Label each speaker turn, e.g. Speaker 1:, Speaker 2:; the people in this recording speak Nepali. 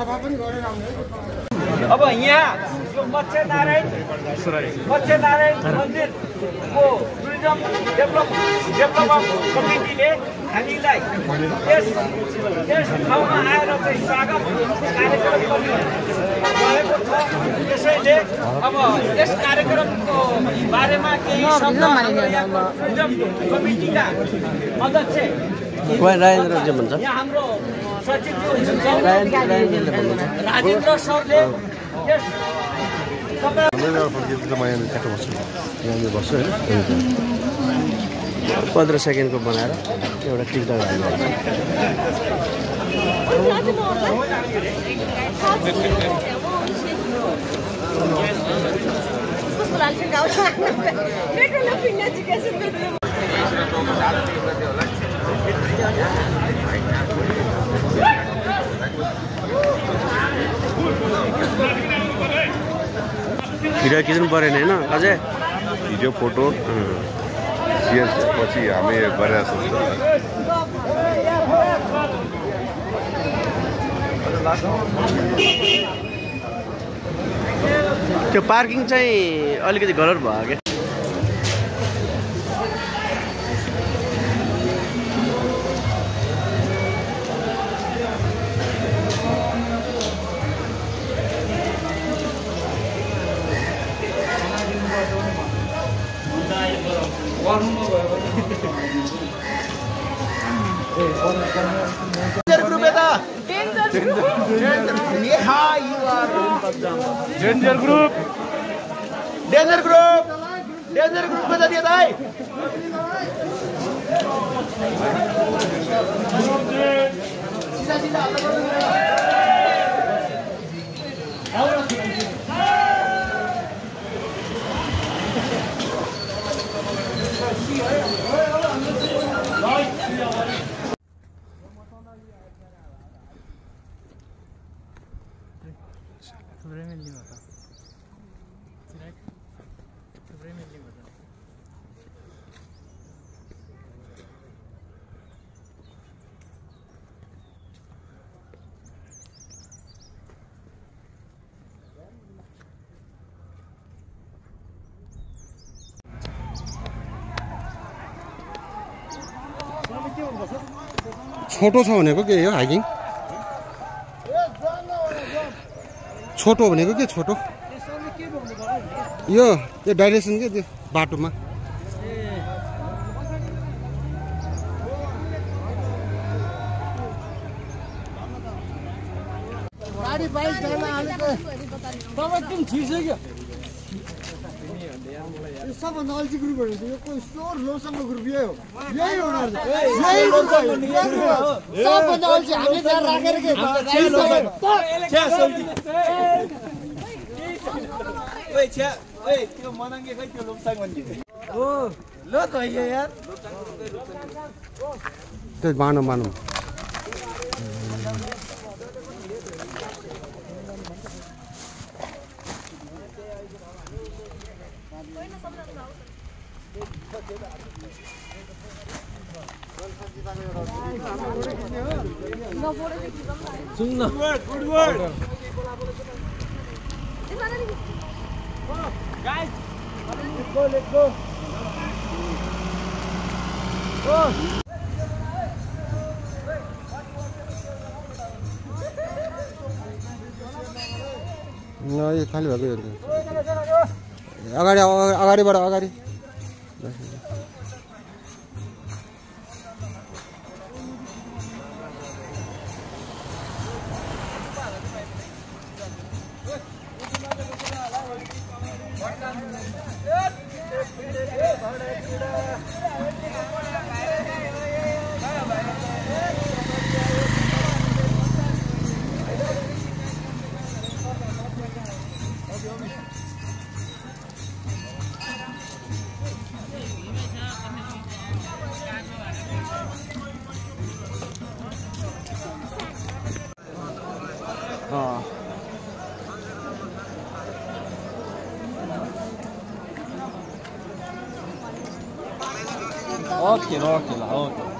Speaker 1: अब यहाँ यो मत्स्य नारायण मन्दिरको टुरिज्म डेभलपमेन्ट कमिटीले हामीलाई यस ठाउँमा आएर चाहिँ स्वागत कार्यक्रम गरेको छ। त्यसैले अब यस कार्यक्रमको बारेमा केही शब्द टुरिज्म कमिटीका अध्यक्ष यहाँ हाम्रो सचिव राजेन्द्र सरले यस
Speaker 2: 15 सेकेन्डको बनाएर एउटा टिकटक भिडियो खिच्नु परेन हैन अझै
Speaker 3: भिडियो फोटो शेयर पछि हामी गरेर
Speaker 2: त्यो पार्किङ चाहिँ अलिकति गलत भयो के
Speaker 1: डेन्जर ग्रुप में दिया था
Speaker 4: छोटो छ भनेको के हो हाइकिङ छोटो भनेको के छोटो यो डाइरेक्सन के त्यो बाटोमा
Speaker 5: गाडी बाइक जान आलेको तपाईँ किन छिर्सक्यो सबभन्दा अल्छी ग्रुपहरू यो कोही स्टोर लोसँग ग्रुप यही हो सबभन्दा अल्छी हामी त्यहाँ राखेर के
Speaker 1: त्यो मनाङ्गे खै त्यो लोकसाङ भन्ने हो ल त यार
Speaker 4: त्यो Bano
Speaker 1: Guys, let's go. Go.
Speaker 4: यो खाली भएको अगाडिबाट अगाडि
Speaker 1: Okay, okay.